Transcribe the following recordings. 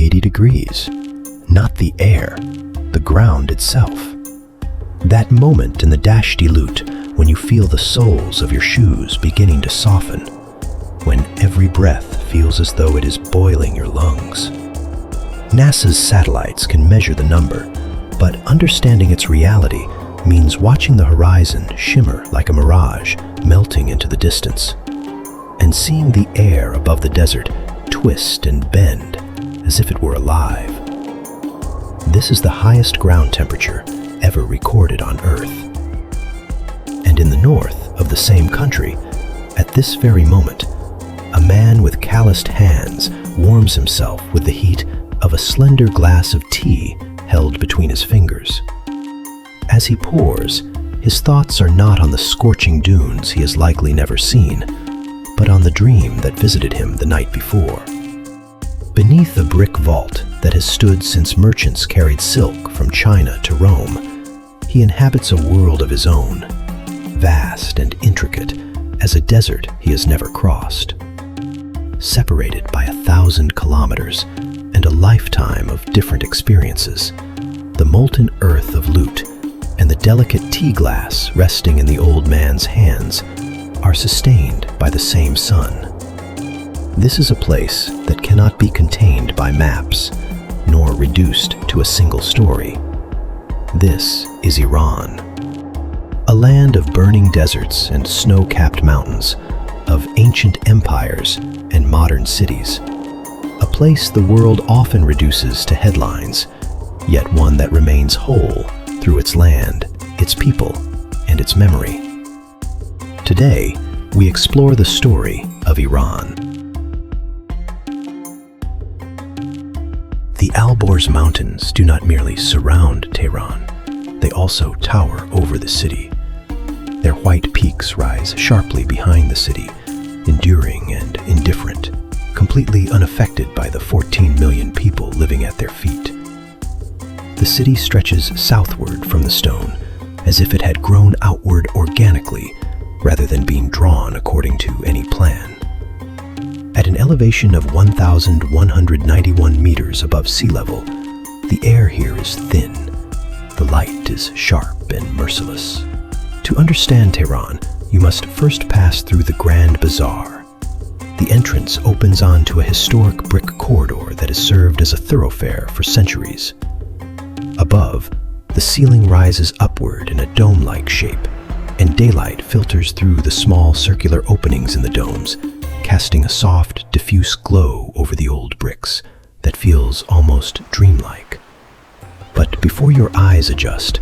180 degrees. Not the air, the ground itself. That moment in the Dasht-e Lut when you feel the soles of your shoes beginning to soften, when every breath feels as though it is boiling your lungs. NASA's satellites can measure the number, but understanding its reality means watching the horizon shimmer like a mirage melting into the distance, and seeing the air above the desert twist and bend as if it were alive. This is the highest ground temperature ever recorded on Earth. And in the north of the same country, at this very moment, a man with calloused hands warms himself with the heat of a slender glass of tea held between his fingers. As he pours, his thoughts are not on the scorching dunes he has likely never seen, but on the dream that visited him the night before. Beneath a brick vault that has stood since merchants carried silk from China to Rome, he inhabits a world of his own, vast and intricate as a desert he has never crossed. Separated by 1,000 kilometers and a lifetime of different experiences, the molten earth of Lut and the delicate tea glass resting in the old man's hands are sustained by the same sun. This is a place that cannot be contained by maps, nor reduced to a single story. This is Iran, a land of burning deserts and snow-capped mountains, of ancient empires and modern cities, a place the world often reduces to headlines, yet one that remains whole through its land, its people, and its memory. Today, we explore the story of Iran. The Alborz Mountains do not merely surround Tehran, they also tower over the city. Their white peaks rise sharply behind the city, enduring and indifferent, completely unaffected by the 14 million people living at their feet. The city stretches southward from the stone, as if it had grown outward organically, rather than being drawn according to any plan. At an elevation of 1,191 meters above sea level, the air here is thin. The light is sharp and merciless. To understand Tehran, you must first pass through the Grand Bazaar. The entrance opens onto a historic brick corridor that has served as a thoroughfare for centuries. Above, the ceiling rises upward in a dome-like shape, and daylight filters through the small circular openings in the domes, casting a soft, diffuse glow over the old bricks that feels almost dreamlike. But before your eyes adjust,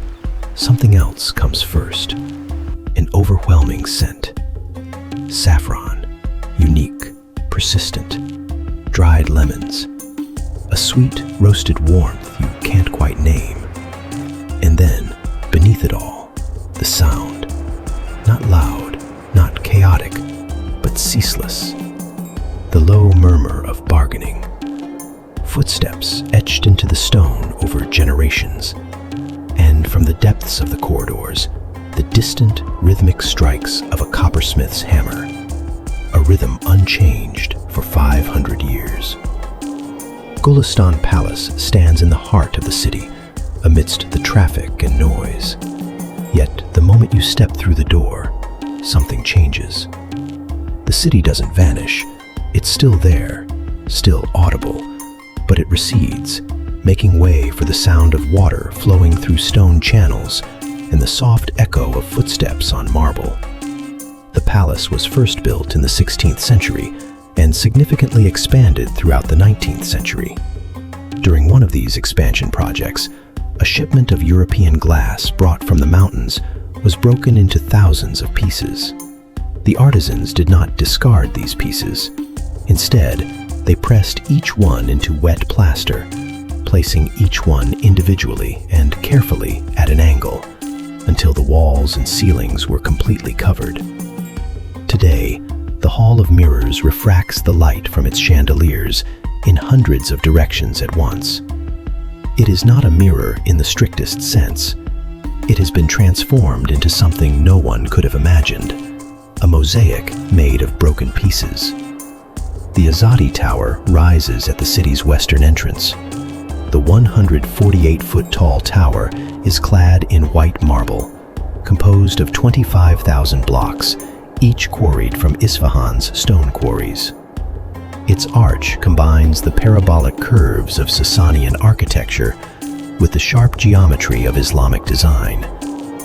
something else comes first. An overwhelming scent. Saffron, unique, persistent, dried lemons, a sweet, roasted warmth you can't quite name. And then, beneath it all, the sound. Not loud, not chaotic, but ceaseless. The low murmur of bargaining. Footsteps etched into the stone over generations. And from the depths of the corridors, the distant, rhythmic strikes of a coppersmith's hammer, a rhythm unchanged for 500 years. Golestan Palace stands in the heart of the city, amidst the traffic and noise. Yet, the moment you step through the door, something changes. The city doesn't vanish. It's still there, still audible, but it recedes, making way for the sound of water flowing through stone channels and the soft echo of footsteps on marble. The palace was first built in the 16th century and significantly expanded throughout the 19th century. During one of these expansion projects, a shipment of European glass brought from the mountains was broken into thousands of pieces. The artisans did not discard these pieces. Instead, they pressed each one into wet plaster, placing each one individually and carefully at an angle, until the walls and ceilings were completely covered. Today, the Hall of Mirrors refracts the light from its chandeliers in hundreds of directions at once. It is not a mirror in the strictest sense. It has been transformed into something no one could have imagined, a mosaic made of broken pieces. The Azadi Tower rises at the city's western entrance. The 148-foot-tall tower is clad in white marble, composed of 25,000 blocks, each quarried from Isfahan's stone quarries. Its arch combines the parabolic curves of Sasanian architecture with the sharp geometry of Islamic design,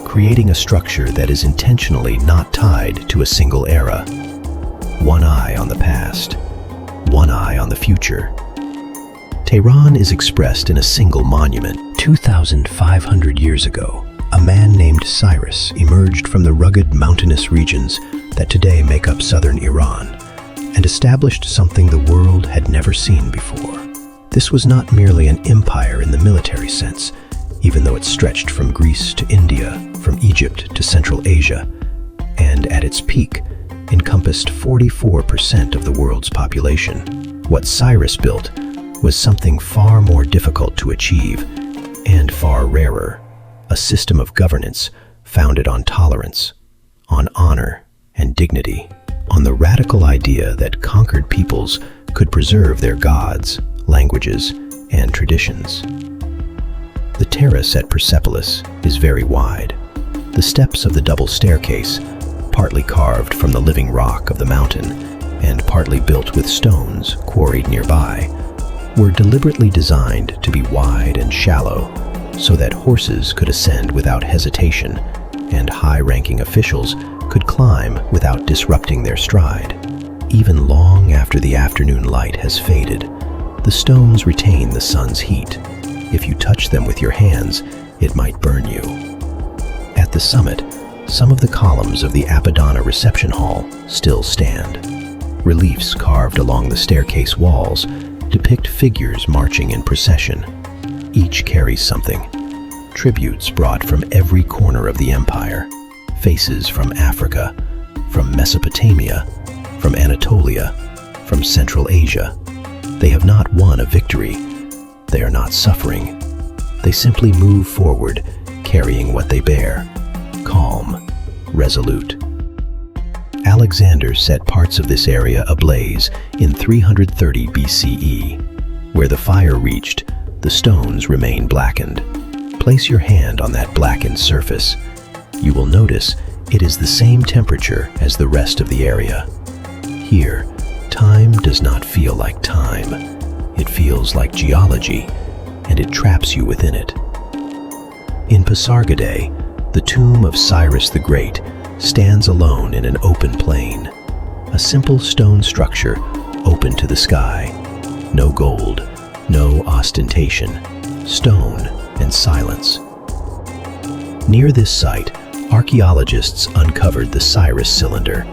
creating a structure that is intentionally not tied to a single era. One eye on the past, one eye on the future. Tehran is expressed in a single monument. 2,500 years ago, a man named Cyrus emerged from the rugged mountainous regions that today make up southern Iran and established something the world had never seen before. This was not merely an empire in the military sense, even though it stretched from Greece to India, from Egypt to Central Asia, and at its peak, encompassed 44% of the world's population. What Cyrus built was something far more difficult to achieve and far rarer, a system of governance founded on tolerance, on honor and dignity, on the radical idea that conquered peoples could preserve their gods, languages, and traditions. The terrace at Persepolis is very wide. The steps of the double staircase, partly carved from the living rock of the mountain and partly built with stones quarried nearby, were deliberately designed to be wide and shallow so that horses could ascend without hesitation and high-ranking officials could climb without disrupting their stride. Even long after the afternoon light has faded, the stones retain the sun's heat. If you touch them with your hands, it might burn you. At the summit, some of the columns of the Abyaneh reception hall still stand. Reliefs carved along the staircase walls depict figures marching in procession. Each carries something. Tributes brought from every corner of the empire. Faces from Africa, from Mesopotamia, from Anatolia, from Central Asia. They have not won a victory. They are not suffering. They simply move forward, carrying what they bear. Calm, resolute. Alexander set parts of this area ablaze in 330 BCE. Where the fire reached, the stones remain blackened. Place your hand on that blackened surface. You will notice it is the same temperature as the rest of the area. Here, time does not feel like time. It feels like geology, and it traps you within it. In Pasargadae, the tomb of Cyrus the Great stands alone in an open plain, a simple stone structure open to the sky. No gold, no ostentation, stone and silence. Near this site, archaeologists uncovered the Cyrus cylinder,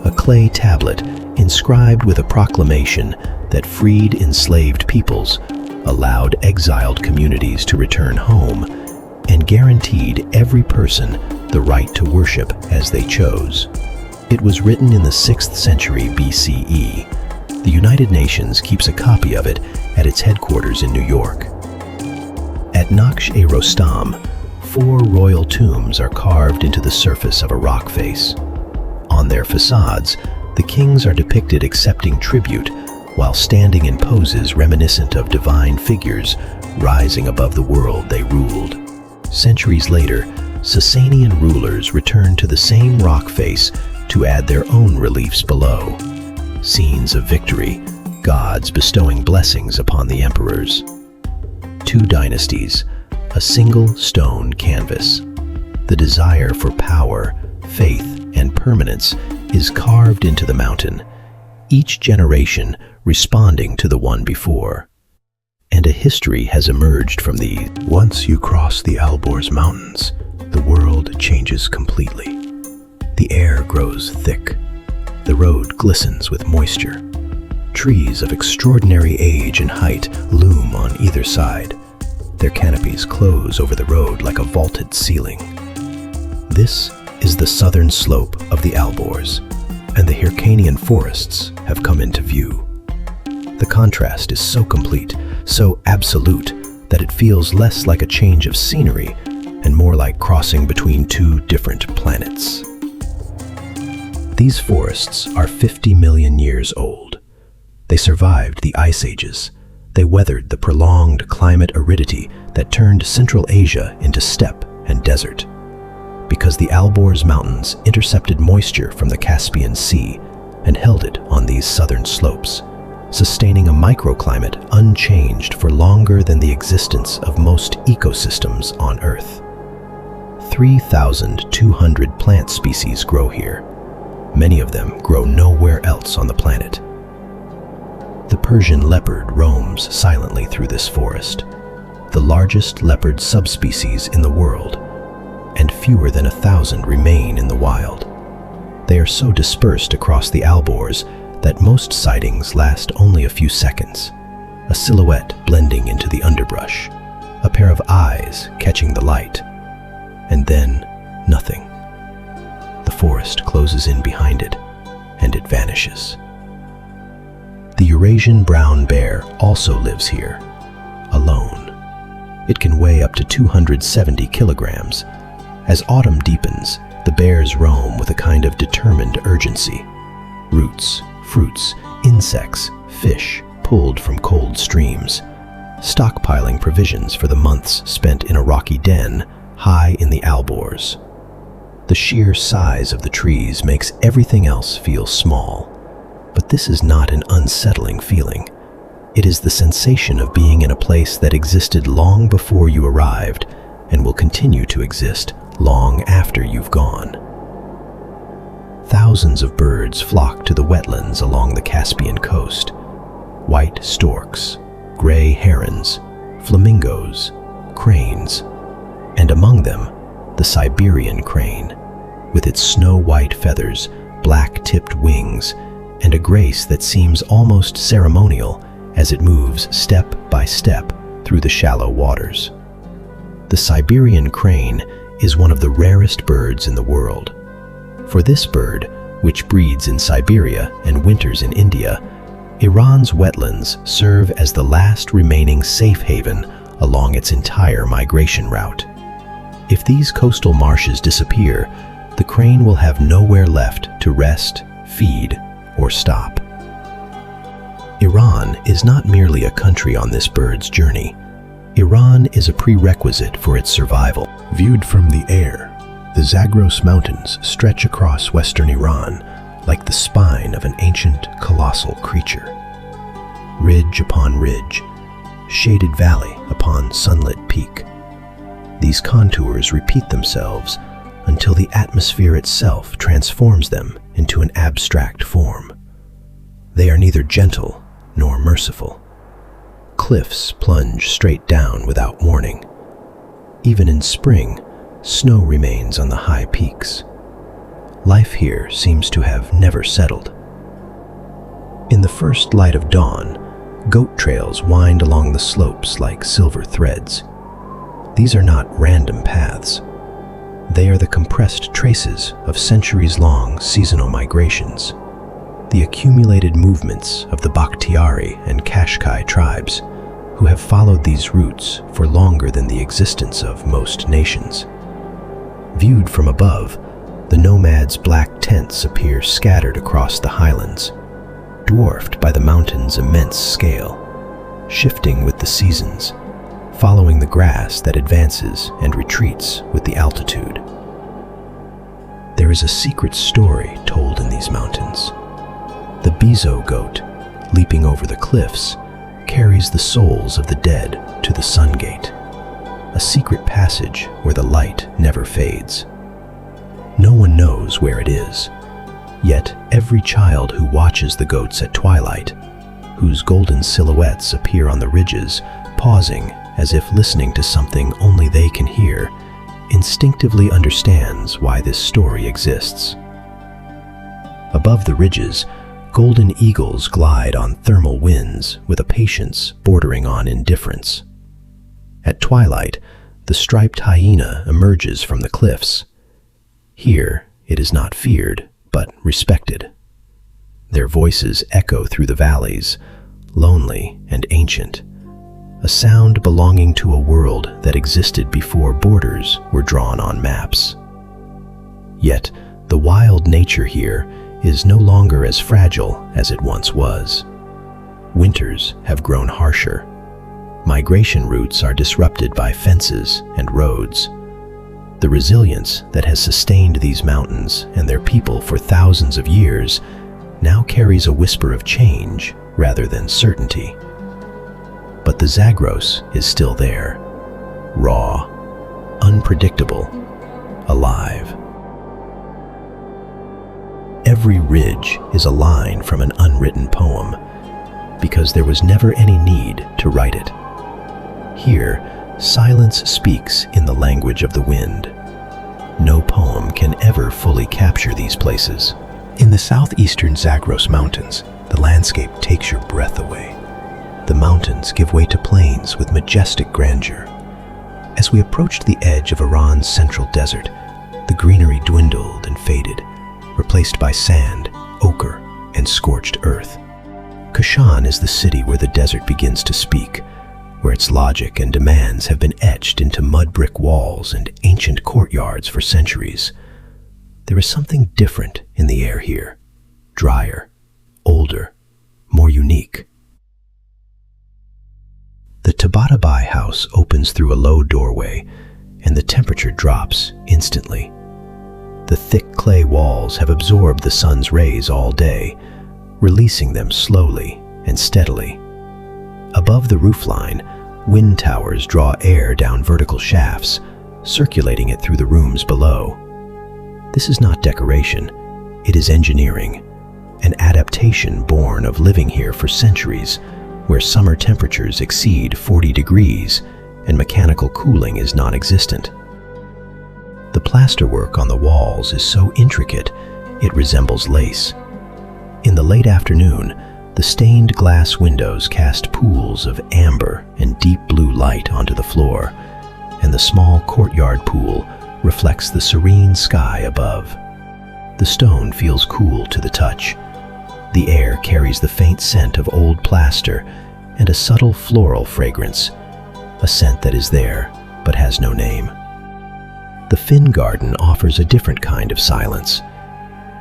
a clay tablet inscribed with a proclamation that freed enslaved peoples, allowed exiled communities to return home, and guaranteed every person the right to worship as they chose. It was written in the 6th century BCE. The United Nations keeps a copy of it at its headquarters in New York. At Naqsh-e 4 royal tombs are carved into the surface of a rock face. On their facades, the kings are depicted accepting tribute while standing in poses reminiscent of divine figures rising above the world they ruled. Centuries later, Sasanian rulers returned to the same rock face to add their own reliefs below. Scenes of victory, gods bestowing blessings upon the emperors. 2 dynasties, a single stone canvas. The desire for power, faith, and permanence is carved into the mountain, each generation responding to the one before. And a history has emerged from these. Once you cross the Alborz Mountains, the world changes completely. The air grows thick. The road glistens with moisture. Trees of extraordinary age and height loom on either side. Their canopies close over the road like a vaulted ceiling. This is the southern slope of the Alborz, and the Hyrcanian Forests have come into view. The contrast is so complete, so absolute, that it feels less like a change of scenery and more like crossing between 2 different planets. These forests are 50 million years old. They survived the ice ages. They weathered the prolonged climate aridity that turned Central Asia into steppe and desert. Because the Alborz Mountains intercepted moisture from the Caspian Sea and held it on these southern slopes, sustaining a microclimate unchanged for longer than the existence of most ecosystems on Earth. 3,200 plant species grow here. Many of them grow nowhere else on the planet. The Persian leopard roams silently through this forest, the largest leopard subspecies in the world, and fewer than 1,000 remain in the wild. They are so dispersed across the Alborz that most sightings last only a few seconds, a silhouette blending into the underbrush, a pair of eyes catching the light, and then nothing. The forest closes in behind it, and it vanishes. The Eurasian brown bear also lives here, alone. It can weigh up to 270 kilograms. As autumn deepens, the bears roam with a kind of determined urgency. Roots, fruits, insects, fish pulled from cold streams, stockpiling provisions for the months spent in a rocky den high in the Alborz. The sheer size of the trees makes everything else feel small, but this is not an unsettling feeling. It is the sensation of being in a place that existed long before you arrived and will continue to exist long after you've gone. Thousands of birds flock to the wetlands along the Caspian coast. White storks, gray herons, flamingos, cranes, and among them, the Siberian crane, with its snow-white feathers, black-tipped wings, and a grace that seems almost ceremonial as it moves step by step through the shallow waters. The Siberian crane is one of the rarest birds in the world. For this bird, which breeds in Siberia and winters in India, Iran's wetlands serve as the last remaining safe haven along its entire migration route. If these coastal marshes disappear, the crane will have nowhere left to rest, feed, or stop. Iran is not merely a country on this bird's journey. Iran is a prerequisite for its survival. Viewed from the air, the Zagros Mountains stretch across western Iran like the spine of an ancient, colossal creature. Ridge upon ridge, shaded valley upon sunlit peak. These contours repeat themselves until the atmosphere itself transforms them into an abstract form. They are neither gentle nor merciful. Cliffs plunge straight down without warning. Even in spring, snow remains on the high peaks. Life here seems to have never settled. In the first light of dawn, goat trails wind along the slopes like silver threads. These are not random paths. They are the compressed traces of centuries-long seasonal migrations, the accumulated movements of the Bakhtiari and Qashqai tribes, who have followed these routes for longer than the existence of most nations. Viewed from above, the nomads' black tents appear scattered across the highlands, dwarfed by the mountain's immense scale, shifting with the seasons, following the grass that advances and retreats with the altitude. There is a secret story told in these mountains. The Bezo goat, leaping over the cliffs, carries the souls of the dead to the sun gate, a secret passage where the light never fades. No one knows where it is, yet every child who watches the goats at twilight, whose golden silhouettes appear on the ridges, pausing as if listening to something only they can hear, instinctively understands why this story exists. Above the ridges, golden eagles glide on thermal winds with a patience bordering on indifference. At twilight, the striped hyena emerges from the cliffs. Here, it is not feared, but respected. Their voices echo through the valleys, lonely and ancient, a sound belonging to a world that existed before borders were drawn on maps. Yet, the wild nature here is no longer as fragile as it once was. Winters have grown harsher. Migration routes are disrupted by fences and roads. The resilience that has sustained these mountains and their people for thousands of years now carries a whisper of change rather than certainty. But the Zagros is still there, raw, unpredictable, alive. Every ridge is a line from an unwritten poem, because there was never any need to write it. Here, silence speaks in the language of the wind. No poem can ever fully capture these places. In the southeastern Zagros Mountains, the landscape takes your breath away. The mountains give way to plains with majestic grandeur. As we approached the edge of Iran's central desert, the greenery dwindled and faded, replaced by sand, ochre, and scorched earth. Kashan is the city where the desert begins to speak, where its logic and demands have been etched into mud brick walls and ancient courtyards for centuries. There is something different in the air here, drier, older, more unique. The Tabatabai house opens through a low doorway, and the temperature drops instantly. The thick clay walls have absorbed the sun's rays all day, releasing them slowly and steadily. Above the roofline, wind towers draw air down vertical shafts, circulating it through the rooms below. This is not decoration, it is engineering, an adaptation born of living here for centuries, where summer temperatures exceed 40 degrees and mechanical cooling is non-existent. The plasterwork on the walls is so intricate, it resembles lace. In the late afternoon, the stained glass windows cast pools of amber and deep blue light onto the floor, and the small courtyard pool reflects the serene sky above. The stone feels cool to the touch. The air carries the faint scent of old plaster and a subtle floral fragrance, a scent that is there but has no name. The Finn Garden offers a different kind of silence.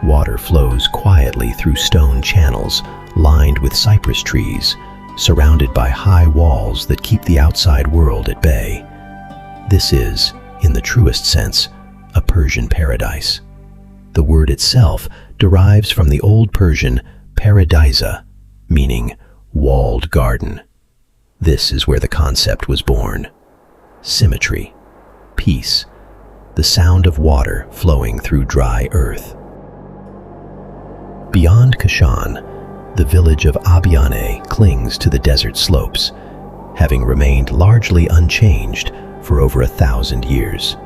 Water flows quietly through stone channels lined with cypress trees, surrounded by high walls that keep the outside world at bay. This is, in the truest sense, a Persian paradise. The word itself derives from the Old Persian paradisa, meaning walled garden. This is where the concept was born. Symmetry, peace, the sound of water flowing through dry earth. Beyond Kashan, the village of Abyaneh clings to the desert slopes, having remained largely unchanged for over 1,000 years.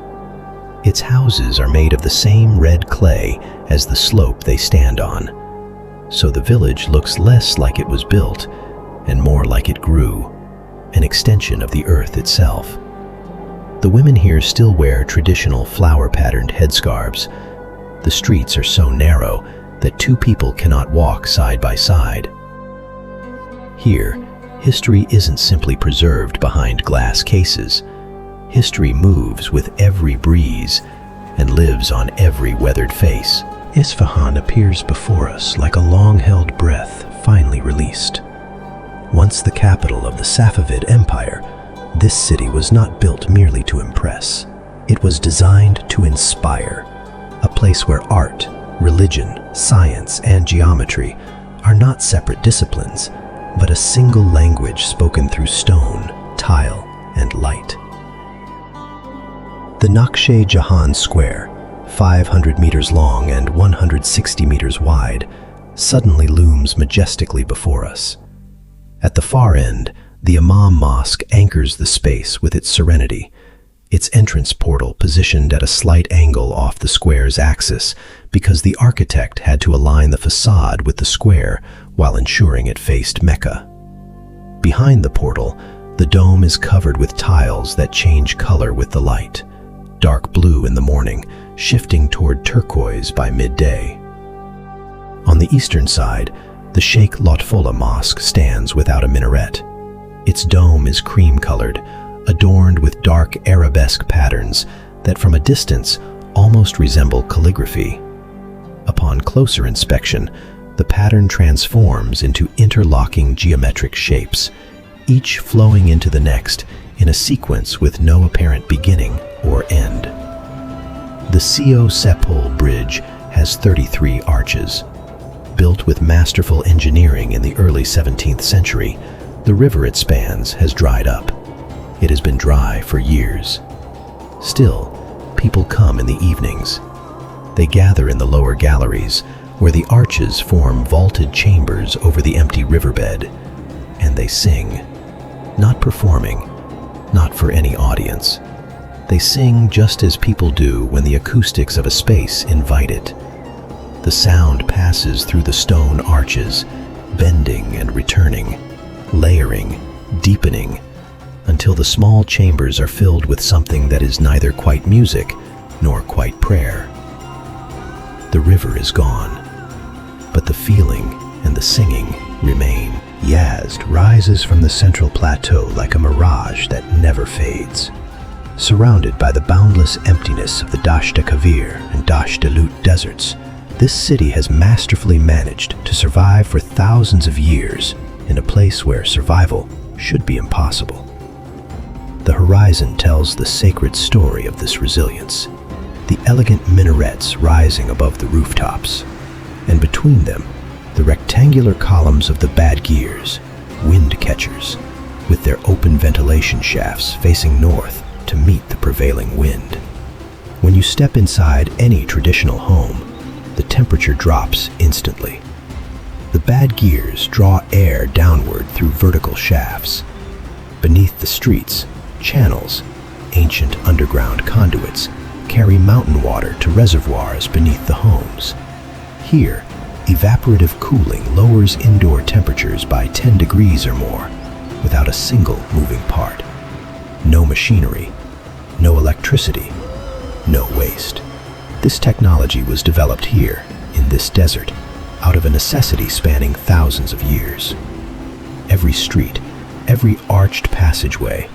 Its houses are made of the same red clay as the slope they stand on, so the village looks less like it was built and more like it grew, an extension of the earth itself. The women here still wear traditional flower-patterned headscarves. The streets are so narrow that two people cannot walk side by side. Here, history isn't simply preserved behind glass cases. History moves with every breeze and lives on every weathered face. Isfahan appears before us like a long-held breath finally released. Once the capital of the Safavid Empire, this city was not built merely to impress. It was designed to inspire, a place where art, religion, science, and geometry are not separate disciplines, but a single language spoken through stone, tile, and light. The Naqsh-e Jahan Square, 500 meters long and 160 meters wide, suddenly looms majestically before us. At the far end, the Imam Mosque anchors the space with its serenity, its entrance portal positioned at a slight angle off the square's axis because the architect had to align the facade with the square while ensuring it faced Mecca. Behind the portal, the dome is covered with tiles that change color with the light, dark blue in the morning, shifting toward turquoise by midday. On the eastern side, the Sheikh Lotfola Mosque stands without a minaret. Its dome is cream-colored, adorned with dark arabesque patterns that from a distance almost resemble calligraphy. Upon closer inspection, The pattern transforms into interlocking geometric shapes, each flowing into the next in a sequence with no apparent beginning or end. The Si-o-se-pol bridge has 33 arches. Built with masterful engineering in the early 17th century, the river it spans has dried up. It has been dry for years. Still, people come in the evenings. They gather in the lower galleries, where the arches form vaulted chambers over the empty riverbed, and they sing. Not performing, not for any audience. They sing just as people do when the acoustics of a space invite it. The sound passes through the stone arches, bending and returning, layering, deepening, until the small chambers are filled with something that is neither quite music nor quite prayer. The river is gone, but the feeling and the singing remain. Yazd rises from the central plateau like a mirage that never fades. Surrounded by the boundless emptiness of the Dasht-e and Dasht-e Lut deserts, this city has masterfully managed to survive for thousands of years in a place where survival should be impossible. The horizon tells the sacred story of this resilience. The elegant minarets rising above the rooftops, and between them, the rectangular columns of the badgirs, wind catchers, with their open ventilation shafts facing north to meet the prevailing wind. When you step inside any traditional home, the temperature drops instantly. The badgirs draw air downward through vertical shafts. Beneath the streets, channels, ancient underground conduits, carry mountain water to reservoirs beneath the homes. Here, evaporative cooling lowers indoor temperatures by 10 degrees or more, without a single moving part. No machinery, no electricity, no waste. This technology was developed here, in this desert, out of a necessity spanning thousands of years. Every street, every arched passageway,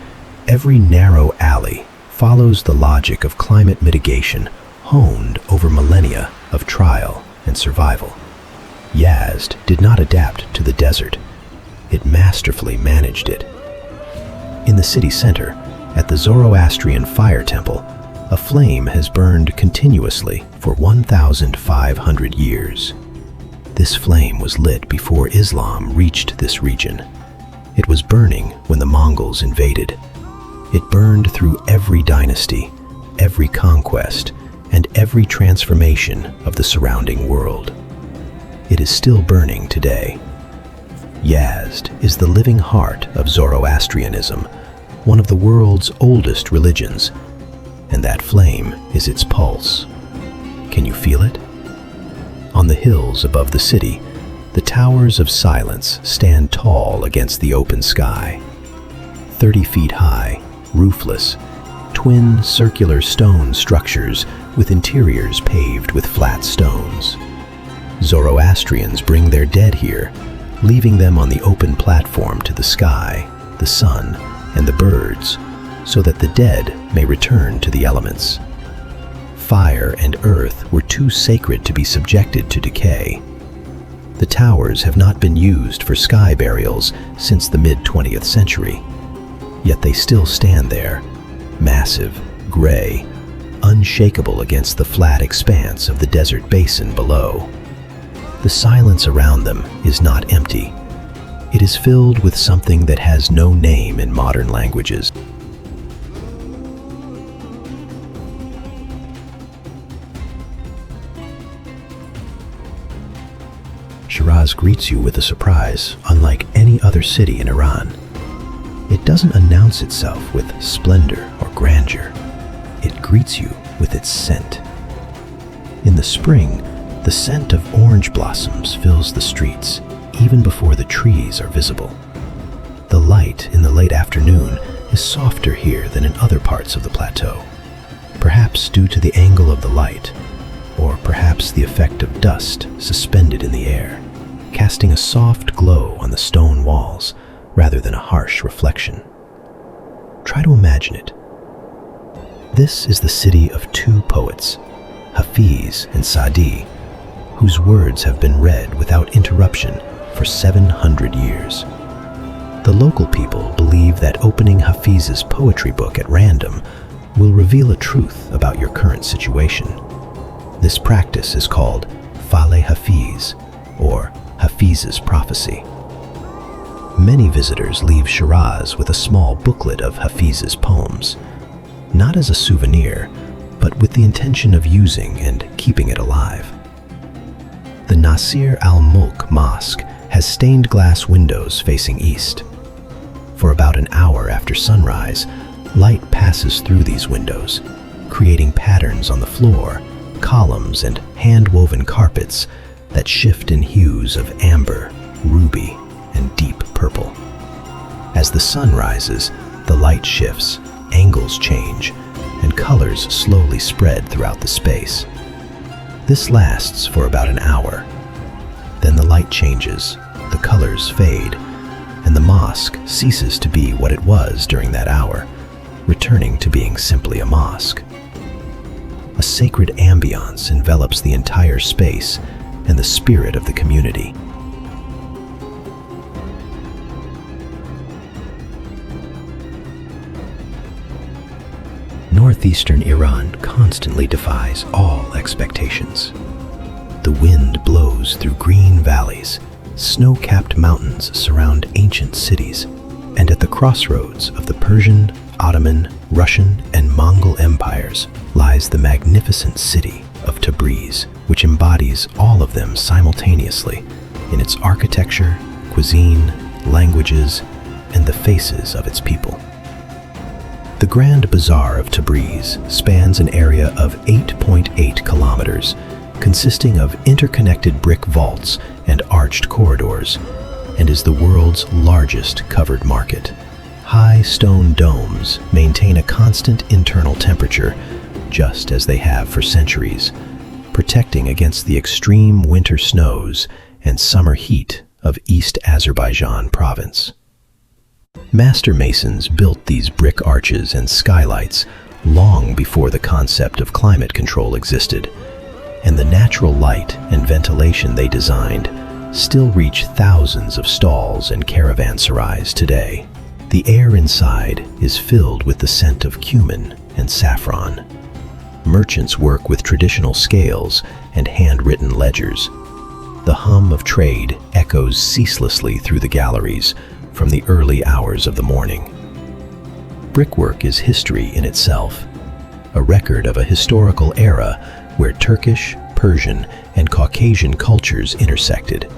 every narrow alley follows the logic of climate mitigation honed over millennia of trial and survival. Yazd did not adapt to the desert. It masterfully managed it. In the city center, at the Zoroastrian fire temple, a flame has burned continuously for 1,500 years. This flame was lit before Islam reached this region. It was burning when the Mongols invaded. It burned through every dynasty, every conquest, and every transformation of the surrounding world. It is still burning today. Yazd is the living heart of Zoroastrianism, one of the world's oldest religions, and that flame is its pulse. Can you feel it? On the hills above the city, the towers of silence stand tall against the open sky. 30 feet high, roofless, twin circular stone structures with interiors paved with flat stones. Zoroastrians bring their dead here, leaving them on the open platform to the sky, the sun, and the birds, so that the dead may return to the elements. Fire and earth were too sacred to be subjected to decay. The towers have not been used for sky burials since the mid-20th century, yet they still stand there, massive, gray, unshakable against the flat expanse of the desert basin below. The silence around them is not empty. It is filled with something that has no name in modern languages. Shiraz greets you with a surprise unlike any other city in Iran. It doesn't announce itself with splendor or grandeur. It greets you with its scent. In the spring, the scent of orange blossoms fills the streets, even before the trees are visible. The light in the late afternoon is softer here than in other parts of the plateau, perhaps due to the angle of the light, or perhaps the effect of dust suspended in the air, casting a soft glow on the stone walls rather than a harsh reflection. Try to imagine it. This is the city of two poets, Hafiz and Sa'di, whose words have been read without interruption for 700 years. The local people believe that opening Hafiz's poetry book at random will reveal a truth about your current situation. This practice is called Fale Hafiz, or Hafiz's prophecy. Many visitors leave Shiraz with a small booklet of Hafiz's poems, not as a souvenir, but with the intention of using and keeping it alive. The Nasir al-Mulk Mosque has stained glass windows facing east. For about an hour after sunrise, light passes through these windows, creating patterns on the floor, columns, and hand-woven carpets that shift in hues of amber, ruby, and deep purple. As the sun rises, the light shifts, angles change, and colors slowly spread throughout the space. This lasts for about an hour. Then the light changes, the colors fade, and the mosque ceases to be what it was during that hour, returning to being simply a mosque. A sacred ambiance envelops the entire space and the spirit of the community. Northeastern Iran constantly defies all expectations. The wind blows through green valleys, snow-capped mountains surround ancient cities, and at the crossroads of the Persian, Ottoman, Russian, and Mongol empires lies the magnificent city of Tabriz, which embodies all of them simultaneously in its architecture, cuisine, languages, and the faces of its people. The Grand Bazaar of Tabriz spans an area of 8.8 kilometers, consisting of interconnected brick vaults and arched corridors, and is the world's largest covered market. High stone domes maintain a constant internal temperature, just as they have for centuries, protecting against the extreme winter snows and summer heat of East Azerbaijan province. Master masons built these brick arches and skylights long before the concept of climate control existed, and the natural light and ventilation they designed still reach thousands of stalls and caravanserais today. The air inside is filled with the scent of cumin and saffron. Merchants work with traditional scales and handwritten ledgers. The hum of trade echoes ceaselessly through the galleries from the early hours of the morning. Brickwork is history in itself, a record of a historical era where Turkish, Persian, and Caucasian cultures intersected.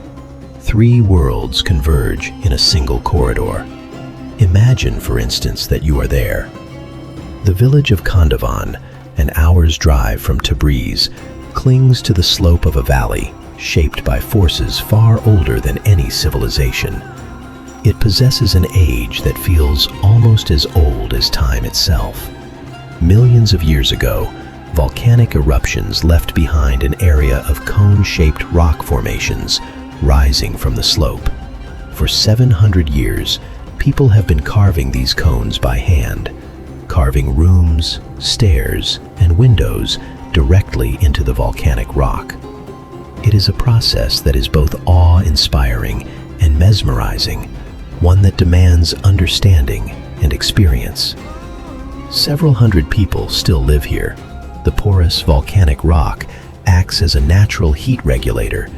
Three worlds converge in a single corridor. Imagine, for instance, that you are there. The village of Kandovan, an hour's drive from Tabriz, clings to the slope of a valley shaped by forces far older than any civilization. It possesses an age that feels almost as old as time itself. Millions of years ago, volcanic eruptions left behind an area of cone-shaped rock formations rising from the slope. For 700 years, people have been carving these cones by hand, carving rooms, stairs, and windows directly into the volcanic rock. It is a process that is both awe-inspiring and mesmerizing, one that demands understanding and experience. Several hundred people still live here. The porous volcanic rock acts as a natural heat regulator,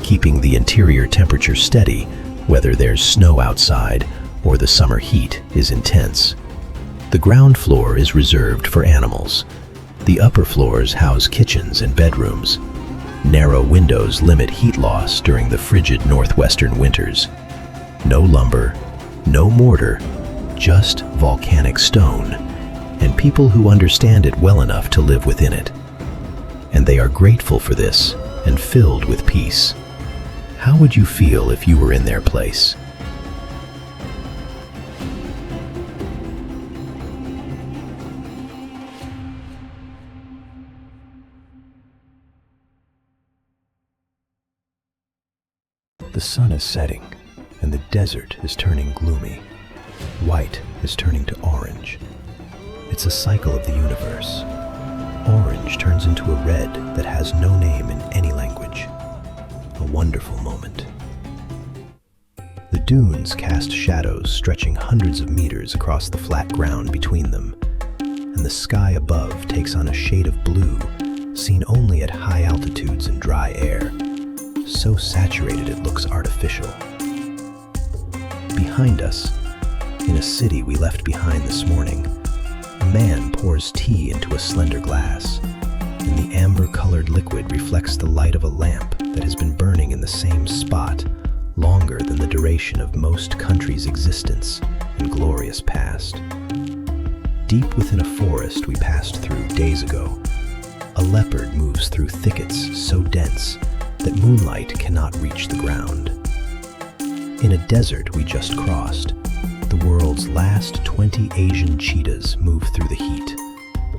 keeping the interior temperature steady whether there's snow outside or the summer heat is intense. The ground floor is reserved for animals. The upper floors house kitchens and bedrooms. Narrow windows limit heat loss during the frigid northwestern winters. No lumber, no mortar, just volcanic stone, and people who understand it well enough to live within it. And they are grateful for this and filled with peace. How would you feel if you were in their place? The sun is setting, and the desert is turning gloomy. White is turning to orange. It's a cycle of the universe. Orange turns into a red that has no name in any language. wonderful moment. The dunes cast shadows stretching hundreds of meters across the flat ground between them, and the sky above takes on a shade of blue seen only at high altitudes and dry air, so saturated it looks artificial. Behind us, in a city we left behind this morning, a man pours tea into a slender glass, and the amber-colored liquid reflects the light of a lamp that has been burning in the same spot longer than the duration of most countries' existence and glorious past. Deep within a forest we passed through days ago, a leopard moves through thickets so dense that moonlight cannot reach the ground. In a desert we just crossed, the world's last 20 Asian cheetahs move through the heat,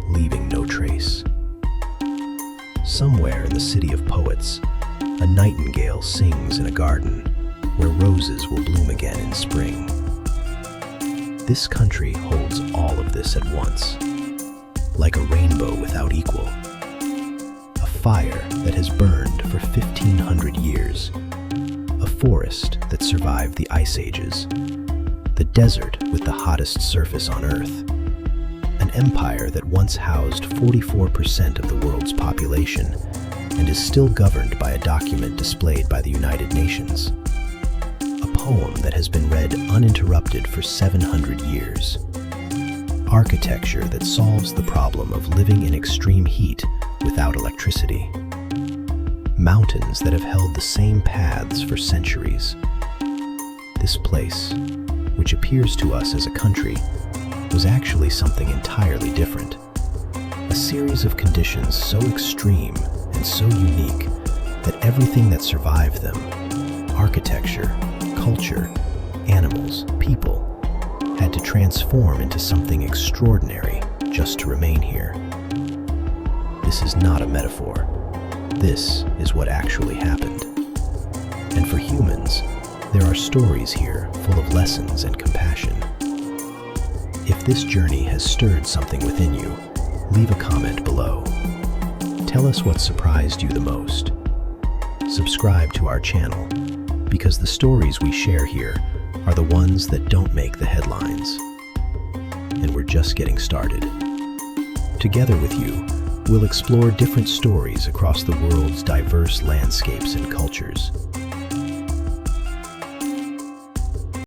leaving no trace. Somewhere in the city of poets, a nightingale sings in a garden where roses will bloom again in spring. This country holds all of this at once, like a rainbow without equal. A fire that has burned for 1,500 years, a forest that survived the ice ages, the desert with the hottest surface on Earth, an empire that once housed 44% of the world's population and is still governed by a document displayed by the United Nations, a poem that has been read uninterrupted for 700 years, architecture that solves the problem of living in extreme heat without electricity, mountains that have held the same paths for centuries. This place, which appears to us as a country, was actually something entirely different. A series of conditions so extreme and so unique that everything that survived them, architecture, culture, animals, people, had to transform into something extraordinary just to remain here. This is not a metaphor. This is what actually happened. And for humans, there are stories here full of lessons and compassion. If this journey has stirred something within you, leave a comment below. Tell us what surprised you the most. Subscribe to our channel, because the stories we share here are the ones that don't make the headlines. And we're just getting started. Together with you, we'll explore different stories across the world's diverse landscapes and cultures.